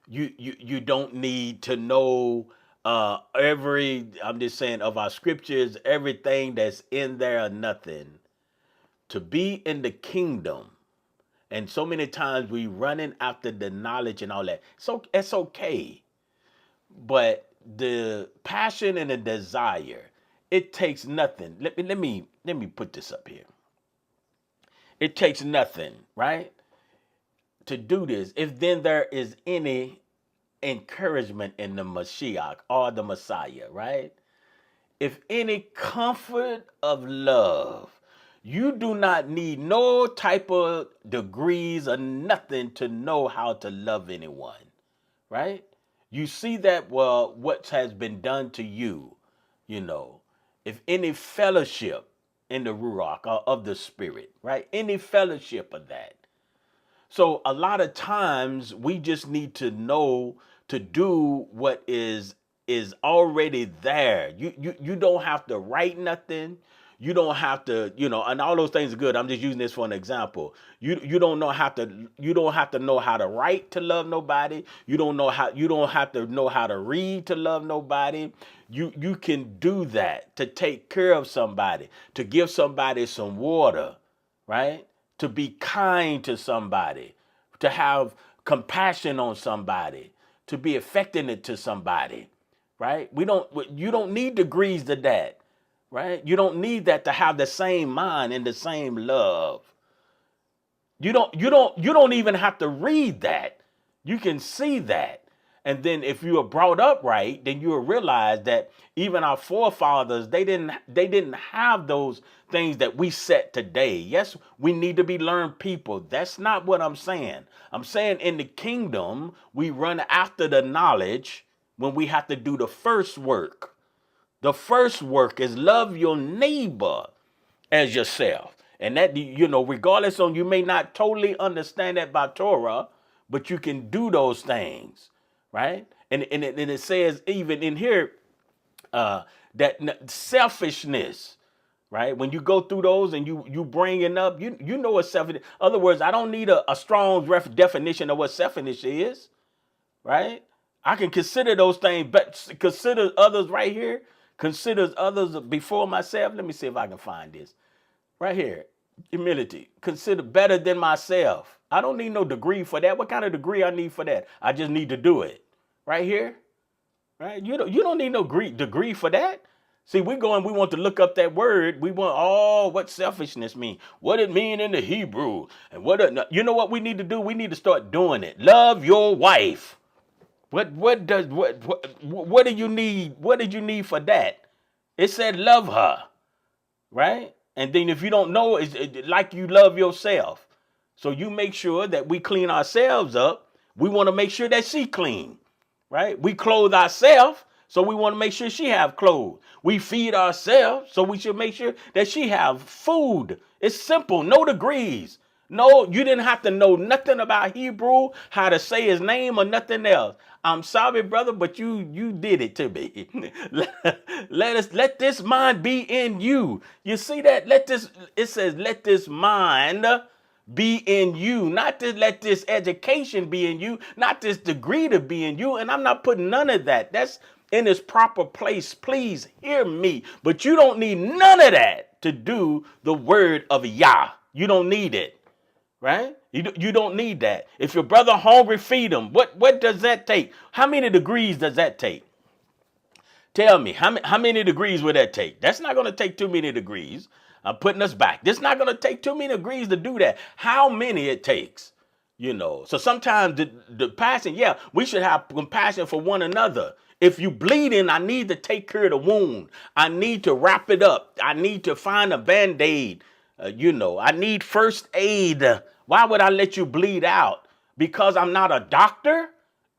You don't need to know I'm just saying, of our scriptures, everything that's in there or nothing. To be in the kingdom, and so many times we running after the knowledge and all that. So it's okay. But the passion and the desire, it takes nothing. Let me put this up here. It takes nothing, right? To do this, if then there is any encouragement in the Mashiach or the Messiah, right? If any comfort of love, you do not need no type of degrees or nothing to know how to love anyone, right? You see that, well, what has been done to you, if any fellowship in the Ruach or of the Spirit, right? Any fellowship of that. So a lot of times we just need to know to do what is already there. You don't have to write nothing. You don't have to, and all those things are good. I'm just using this for an example. You don't have to know how to write to love nobody. You don't have to know how to read to love nobody. You can do that to take care of somebody, to give somebody some water, right? To be kind to somebody, to have compassion on somebody, to be affectionate to somebody, right? You don't need degrees to that, right? You don't need that to have the same mind and the same love. You don't even have to read that. You can see that. And then if you are brought up right, then you'll realize that even our forefathers, they didn't have those things that we set today. Yes, we need to be learned people. That's not what I'm saying. I'm saying in the kingdom, we run after the knowledge when we have to do the first work. The first work is love your neighbor as yourself. And that, regardless on, you may not totally understand that by Torah, but you can do those things. Right? And it says even in here that selfishness, right? When you go through those and you bring it up, you know what selfishness. In other words, I don't need a strong definition of what selfishness is, right? I can consider those things, but consider others right here. Considers others before myself. Let me see if I can find this right here. Humility. Consider better than myself. I don't need no degree for that. What kind of degree I need for that? I just need to do it right here. Right? You don't need no degree for that. See, we want to look up that word. We want what selfishness mean, what it mean in the Hebrew, and you know what we need to do? We need to start doing it. Love your wife. What do you need? What did you need for that? It said love her, right? And then if you don't know, it's like you love yourself. So you make sure that we clean ourselves up. We want to make sure that she clean, right? We clothe ourselves, so we want to make sure she have clothes. We feed ourselves, so we should make sure that she have food. It's simple, no degrees. No, you didn't have to know nothing about Hebrew, how to say his name or nothing else. I'm sorry, brother, but you did it to me. let this mind be in you. You see that? It says, let this mind be in you, not to let this education be in you, not this degree to be in you. And I'm not putting none of that. That's in its proper place. Please hear me. But you don't need none of that to do the word of Yah. You don't need it. Right? You don't need that. If your brother hungry, feed him. What does that take? How many degrees does that take? Tell me, how many degrees would that take? That's not going to take too many degrees. I'm putting us back. This is not going to take too many degrees to do that. How many it takes, So sometimes the passion, we should have compassion for one another. If you bleeding, I need to take care of the wound. I need to wrap it up. I need to find a Band-Aid. I need first aid. Why would I let you bleed out? Because I'm not a doctor?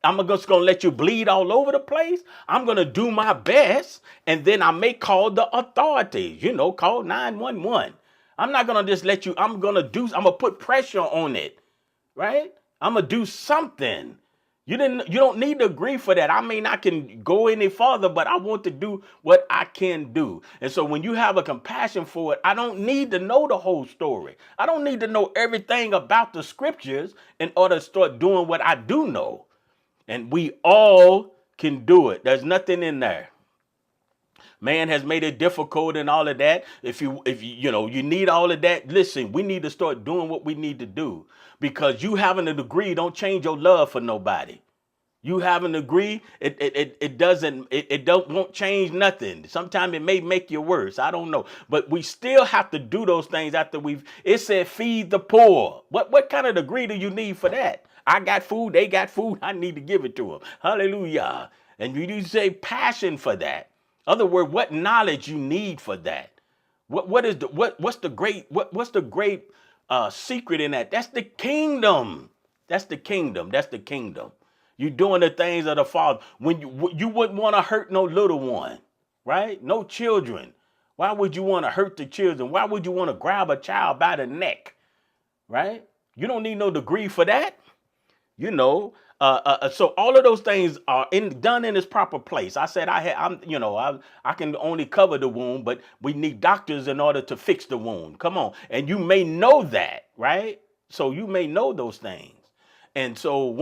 I'm just going to let you bleed all over the place? I'm going to do my best, and then I may call the authorities, call 911. I'm not going to just let you, I'm going to put pressure on it, right? I'm going to do something. You don't need to agree for that. I mean, I can go any farther, but I want to do what I can do. And so when you have a compassion for it, I don't need to know the whole story. I don't need to know everything about the scriptures in order to start doing what I do know. And we all can do it. There's nothing in there. Man has made it difficult and all of that. If you need all of that, listen, we need to start doing what we need to do. Because you having a degree don't change your love for nobody. You have a degree, won't change nothing. Sometimes it may make you worse. I don't know. But we still have to do those things after it said feed the poor. What kind of degree do you need for that? I got food, they got food, I need to give it to them. Hallelujah. And you need to say passion for that. Other word, what knowledge you need for that? What's the great secret in that? That's the kingdom. That's the kingdom. That's the kingdom. You're doing the things of the Father. When you wouldn't want to hurt no little one, right? No children. Why would you want to hurt the children? Why would you want to grab a child by the neck, right? You don't need no degree for that. So all of those things are done in its proper place. I said I can only cover the wound, but we need doctors in order to fix the wound. Come on, and you may know that, right? So you may know those things, and so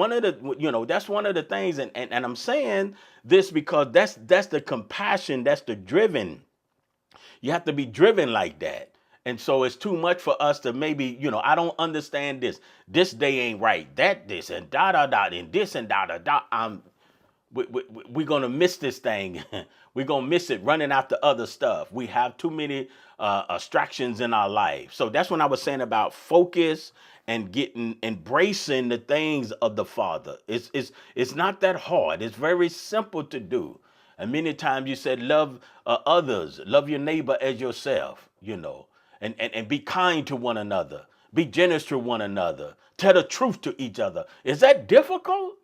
that's one of the things, and I'm saying this because that's the compassion, that's the driven. You have to be driven like that. And so it's too much for us to maybe, I don't understand this. This day ain't right. This, and and this, and we're going to miss this thing. We're going to miss it running after other stuff. We have too many distractions in our life. So that's when I was saying about focus and embracing the things of the Father. It's not that hard. It's very simple to do. And many times you said, love others, love your neighbor as yourself, and be kind to one another, be generous to one another, tell the truth to each other. Is that difficult?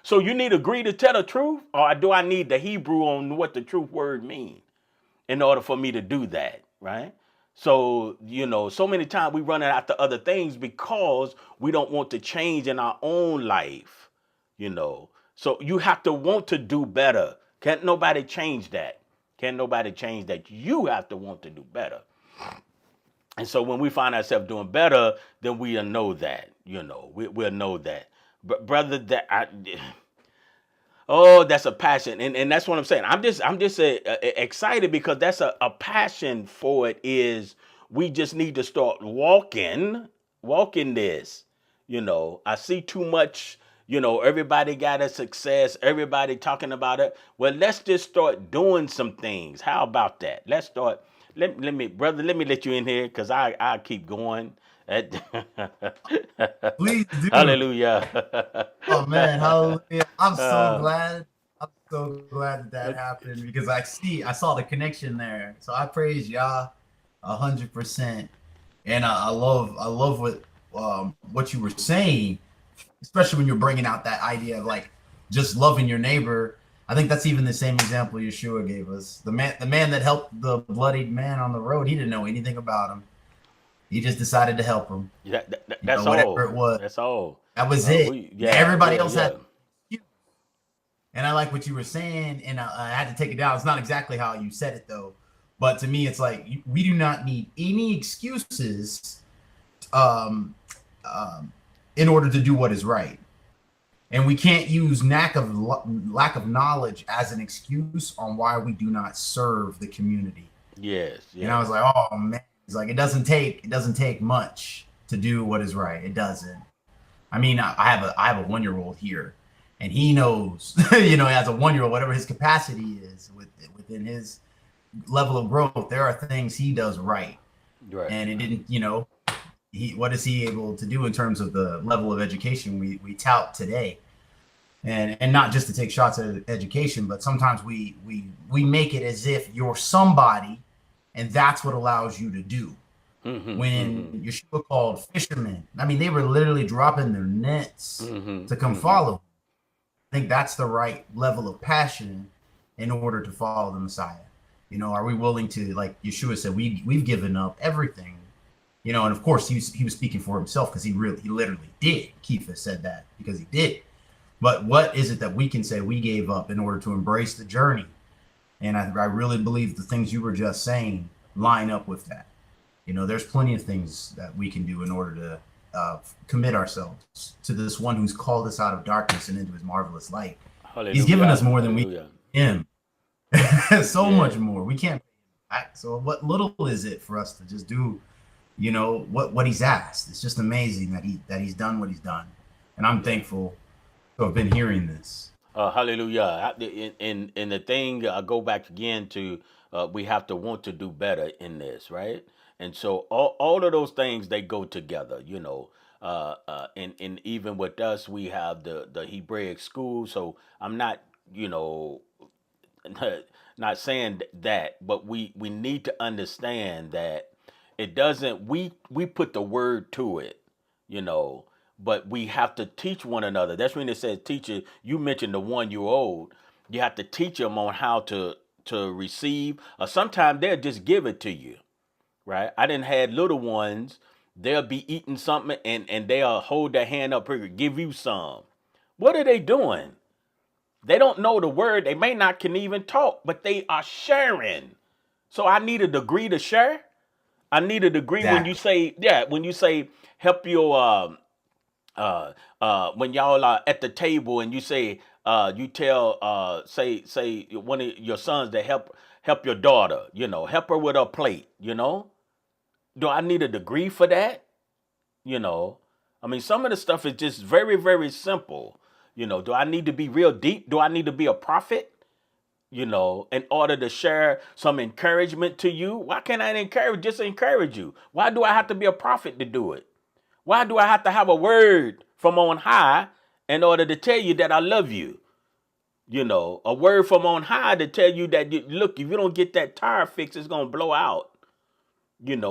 So you need to agree to tell the truth, or do I need the Hebrew on what the truth word means in order for me to do that, right? So, so many times we run after other things because we don't want to change in our own life, So you have to want to do better. Can't nobody change that. Can't nobody change that. You have to want to do better. And so when we find ourselves doing better, then we'll know that, we'll know that. But brother, that's a passion. And that's what I'm saying. I'm just excited because that's a passion for it is we just need to start walking this. I see too much. Everybody got a success. Everybody talking about it. Well, let's just start doing some things. How about that? Let's start. Let me, brother. Let me let you in here because I keep going. Please do. Hallelujah. Oh man, hallelujah. I'm so glad. I'm so glad that that happened because I saw the connection there. So I praise Yah 100%. And I love what you were saying, especially when you're bringing out that idea of like just loving your neighbor. I think that's even the same example Yeshua gave us. The man that helped the bloodied man on the road, he didn't know anything about him. He just decided to help him, That's whatever all. it was. That's all. That was it. Yeah, Everybody yeah, else had. yeah. And I like what you were saying, and I had to take it down. It's not exactly how you said it though, but to me, it's like we do not need any excuses um, um, in order to do what is right. And we can't use lack of knowledge as an excuse on why we do not serve the community. Yes, And I yes. was like, oh man, it's like it doesn't take much to do what is right. It doesn't. I mean, I have a 1-year-old here, and he knows, as a 1-year-old, whatever his capacity is within his level of growth, there are things he does right, Right. and it didn't, what is he able to do in terms of the level of education we tout today? And not just to take shots at education, but sometimes we make it as if you're somebody, and that's what allows you to do. When Mm-hmm. Yeshua called fishermen, I mean, they were literally dropping their nets Mm-hmm. to come Mm-hmm. follow. I think that's the right level of passion in order to follow the Messiah. Are we willing to, like Yeshua said, we've given up everything. And of course he was speaking for himself because he literally did. Keefa said that because he did. But what is it that we can say we gave up in order to embrace the journey? And I really believe the things you were just saying line up with that. There's plenty of things that we can do in order to commit ourselves to this one who's called us out of darkness and into his marvelous light. He's given us Hallelujah. more than we Hallelujah. him. So much Yeah. more. We can't pay him back. So what little is it for us to just do, what he's asked? It's just amazing that he's done what he's done. And I'm Yeah. thankful to have been hearing this. Hallelujah. In the thing, I go back again to we have to want to do better in this, right? And so all of those things they go together, and even with us, we have the Hebraic school. So I'm not, you know, not saying that, but we need to understand that it doesn't. We put the word to it, you know, but we have to teach one another. That's when it says, teacher. You mentioned the 1-year old. You have to teach them on how to receive. Or sometimes they'll just give it to you, right? I didn't had little ones. They'll be eating something and they'll hold their hand up here, give you some. What are they doing? They don't know the word. They may not can even talk, but they are sharing. So I need a degree to share. I need a degree when you Exactly. say, yeah, when you say help your when y'all are at the table and you say you tell say one of your sons to help your daughter, help her with her plate, Do I need a degree for that? You know, I mean, some of the stuff is just very, very simple. Do I need to be real deep? Do I need to be a prophet? In order to share some encouragement to you? Why can't I just encourage you? Why do I have to be a prophet to do it? Why do I have to have a word from on high in order to tell you that I love you? A word from on high to tell you that, look, if you don't get that tire fixed, it's going to blow out.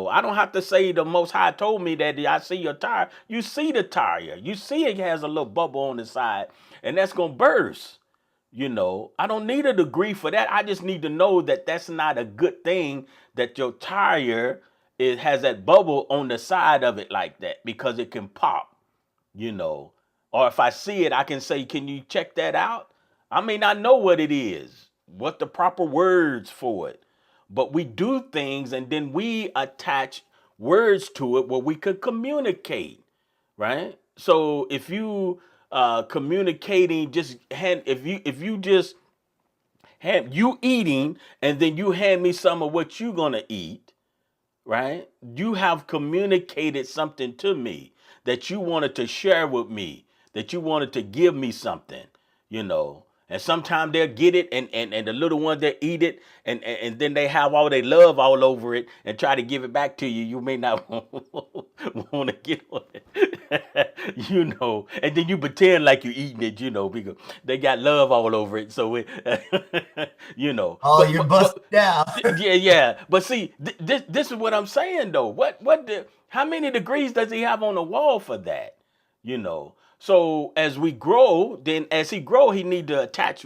I don't have to say the Most High told me that I see your tire. You see the tire. You see it has a little bubble on the side, and that's going to burst. I don't need a degree for that. I just need to know that that's not a good thing that your tire it has that bubble on the side of it like that because it can pop, you know. Or if I see it, I can say, "Can you check that out?" I may not know what it is, what the proper words for it. But we do things and then we attach words to it where we could communicate, right? So if you communicating just hand if you just have you eating and then you hand me some of what you're gonna eat, right? You have communicated something to me. that you wanted to share with me, that you wanted to give me something, you know. And sometimes they'll get it, and the little ones that eat it, and then they have all their love all over it and try to give it back to you. You may not want to get on it, you know. And then you pretend like you're eating it, you know, because they got love all over it. So it, you know. Oh, you're busted down. Yeah, yeah. But see, this is what I'm saying though. How many degrees does he have on the wall for that? You know. So as we grow, then as he grow, he need to attach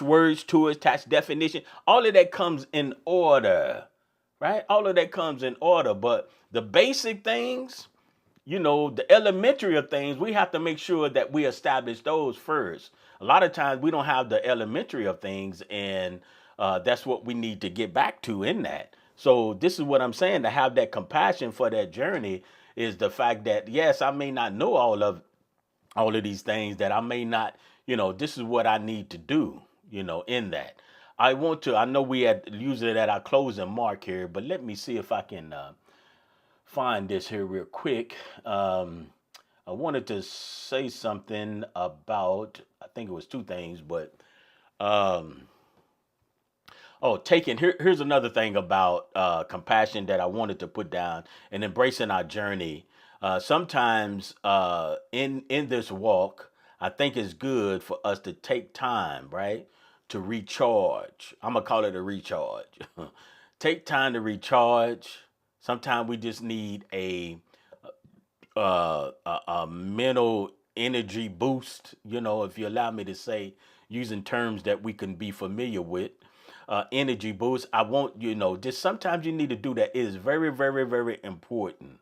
words to it, attach definition. All of that comes in order, right? All of that comes in order. But the basic things, you know, the elementary of things, we have to make sure that we establish those first. A lot of times we don't have the elementary of things, and that's what we need to get back to in that. So this is what I'm saying, to have that compassion for that journey is the fact that, yes, I may not know all of these things, that I may not, you know, this is what I need to do, you know, in that. I know we had used it at our closing mark here, but let me see if I can find this here real quick. I wanted to say something about, I think it was two things, but um, here's another thing about compassion that I wanted to put down, and embracing our journey. Sometimes in this walk, I think it's good for us to take time, right, to recharge. I'm gonna call it a recharge. Take time to recharge. Sometimes we just need a mental energy boost. You know, if you allow me to say, using terms that we can be familiar with, energy boost. I want, you know, just sometimes you need to do that. It is very, very, very important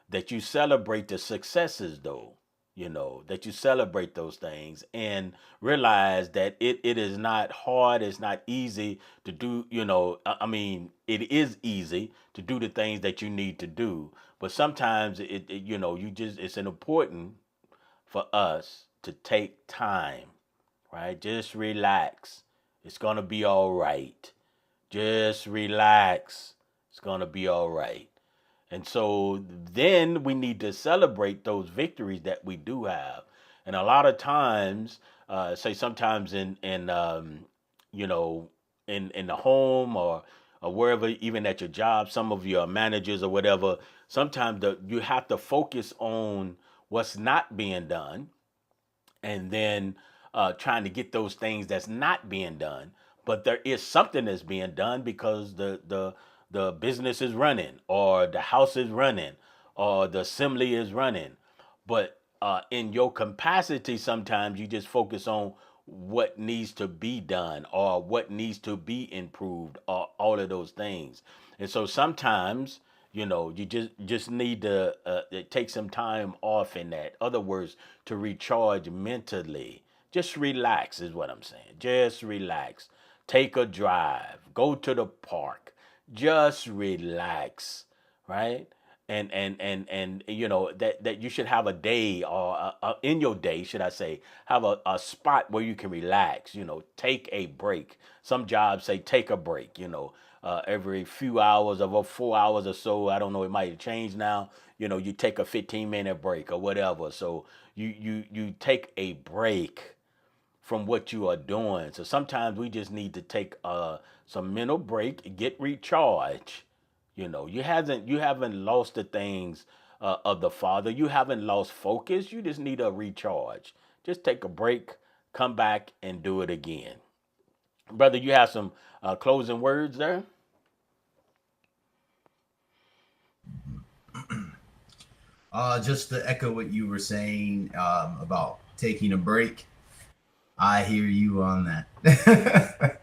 that you celebrate the successes, though, you know, that you celebrate those things and realize that it is not hard, it's not easy to do, you know. I mean, it is easy to do the things that you need to do, but sometimes you know, it's an important for us to take time, right? Just relax. It's going to be all right. Just relax. It's going to be all right. And so then we need to celebrate those victories that we do have. And a lot of times, say sometimes you know, in the home, or wherever, even at your job, some of your managers or whatever, sometimes you have to focus on what's not being done, and then trying to get those things that's not being done. But there is something that's being done because the business is running, or the house is running, or the assembly is running. But in your capacity, sometimes you just focus on what needs to be done, or what needs to be improved, or all of those things. And so sometimes, you know, you just need to take some time off in that. Other words, to recharge mentally. Just relax is what I'm saying. Just relax. Take a drive. Go to the park. Just relax, right? And you know that you should have a day, or in your day, should I say, have a spot where you can relax. You know, take a break. Some jobs say take a break. You know, every few hours, of 4 hours or so. I don't know. It might change now. You know, you take a 15-minute break or whatever. So you take a break from what you are doing. So sometimes we just need to take some mental break, get recharged. You know, you haven't lost the things of the Father. You haven't lost focus. You just need a recharge. Just take a break, come back, and do it again. Brother, you have some closing words there? Just to echo what you were saying about taking a break, I hear you on that.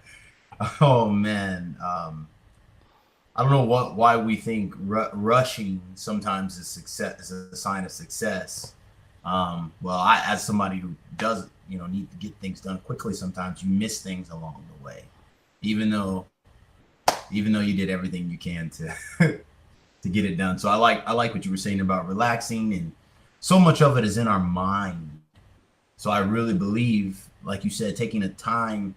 Oh man, I don't know why we think rushing sometimes is success, is a sign of success. Well, I, as somebody who does, you know, need to get things done quickly, sometimes you miss things along the way, even though you did everything you can to to get it done. So I like what you were saying about relaxing, and so much of it is in our mind. So I really believe, like you said, taking a time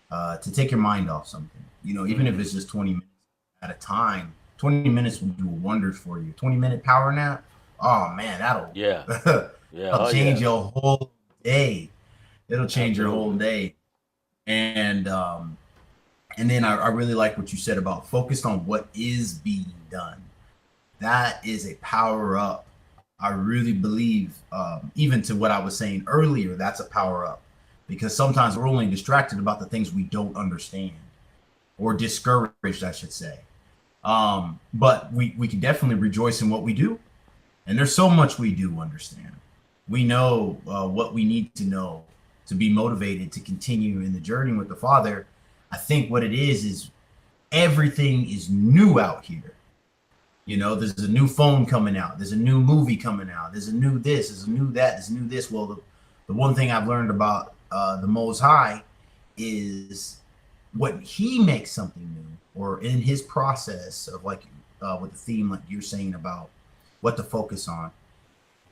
to take your mind off something. You know, even if Mm-hmm. it's just 20 minutes at a time, 20 minutes will do wonders for you. 20-minute power nap. Oh man, that'll Yeah. Yeah. that'll Oh change yeah. your whole day. It'll change your whole Absolutely. day. And and then I really like what you said about focused on what is being done. That is a power up. I really believe, even to what I was saying earlier, that's a power up because sometimes we're only distracted about the things we don't understand or discouraged, I should say. But we can definitely rejoice in what we do. And there's so much we do understand. We know what we need to know to be motivated to continue in the journey with the Father. I think what it is everything is new out here. You know, there's a new phone coming out. There's a new movie coming out. There's a new this. There's a new that. There's a new this. Well, the one thing I've learned about the Most High is when He makes something new, or in His process of like with the theme like you're saying about what to focus on.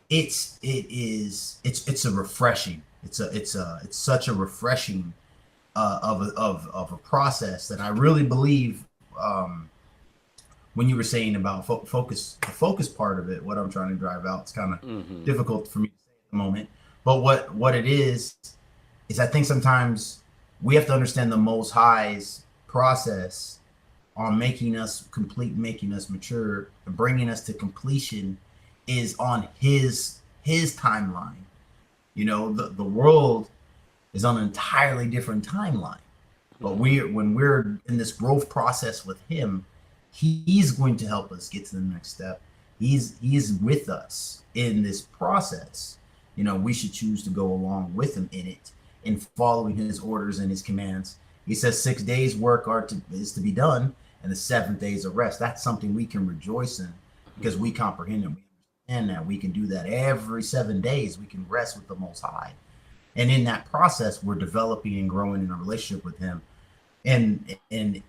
It's a refreshing. It's such a refreshing of a process that I really believe. When you were saying about focus, the focus part of it, what I'm trying to drive out, it's kind of Hmm. difficult for me to say at the moment. But what it is I think sometimes we have to understand the Most High's process on making us complete, making us mature, and bringing us to completion is on his timeline. You know, the world is on an entirely different timeline. But Hmm. when we're in this growth process with him, he's going to help us get to the next step. He's with us in this process. You know, we should choose to go along with him in it in following his orders and his commands. He says 6 days work is to be done, and the seventh day is a rest. That's something we can rejoice in because we Hmm. comprehend it. We understand that we can do that every 7 days. We can rest with the Most High, and in that process, we're developing and growing in a relationship with Him. And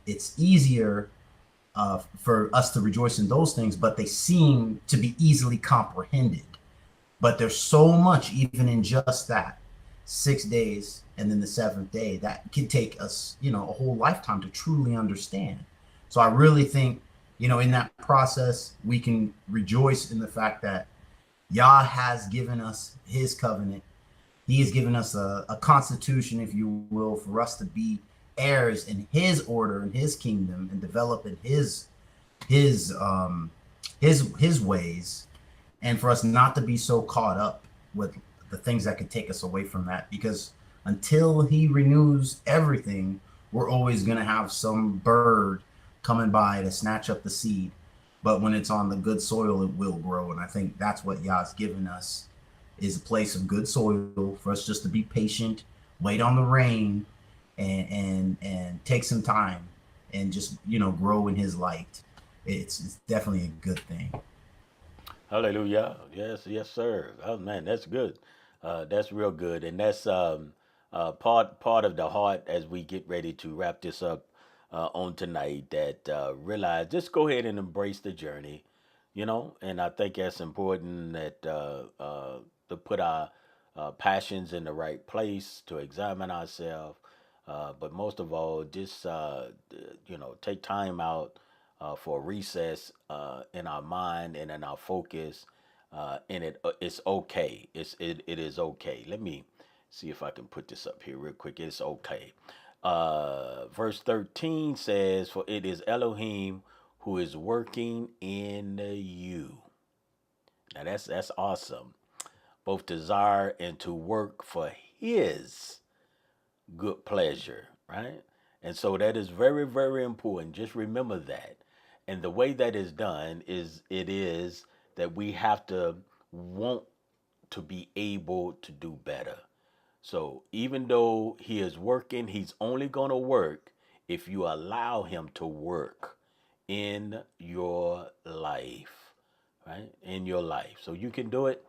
it's easier for us to rejoice in those things, but they seem to be easily comprehended. But there's so much, even in just that 6 days and then the seventh day, that can take us, you know, a whole lifetime to truly understand. So I really think, you know, in that process, we can rejoice in the fact that Yah has given us His covenant. He has given us a constitution, if you will, for us to be heirs in His order in His kingdom and develop in his um his ways, and for us not to be so caught up with the things that could take us away from that, because until He renews everything, we're always going to have some bird coming by to snatch up the seed. But when it's on the good soil, it will grow. And I think that's what Yah's given us, is a place of good soil for us just to be patient, wait on the rain, and take some time and just, you know, grow in His light. It's definitely a good thing. Hallelujah. Yes, yes, sir. Oh man, that's good. That's real good, and that's part of the heart as we get ready to wrap this up on tonight. That realize just go ahead and embrace the journey, you know. And I think that's important that to put our passions in the right place, to examine ourselves, but most of all, just you know, take time out for a recess in our mind and in our focus. And it's okay. It is okay. Let me see if I can put this up here real quick. It's okay. Verse 13 says, "For it is Elohim who is working in you." Now that's awesome. Both desire and to work for His good pleasure, right? And so that is very, very important. Just remember that. And the way that is done is it is that we have to want to be able to do better. So even though He is working, He's only going to work if you allow Him to work in your life, right? In your life. So you can do it.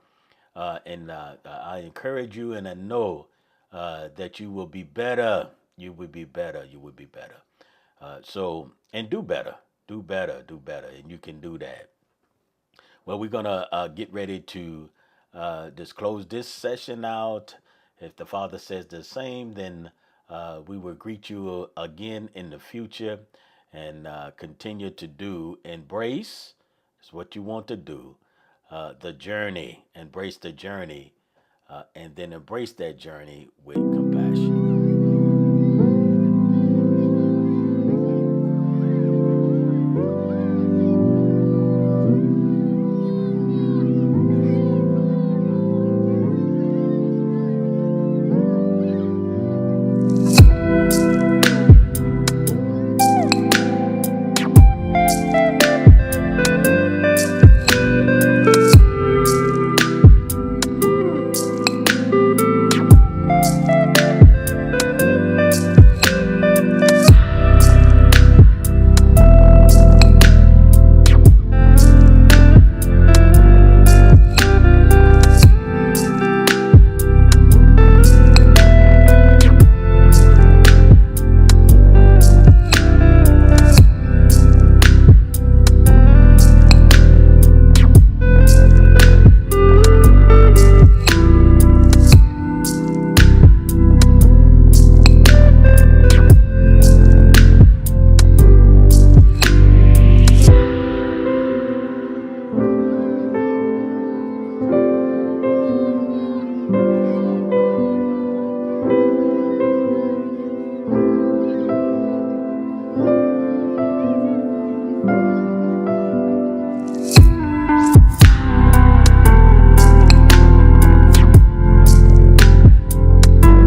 And I encourage you, and I know that you will be better. You will be better. You will be better. So, and do better. Do better. Do better. And you can do that. Well, we're going to get ready to just close this session out. If the Father says the same, then we will greet you again in the future and continue to do embrace. It's what you want to do. the journey, embrace the journey, and then embrace that journey with compassion.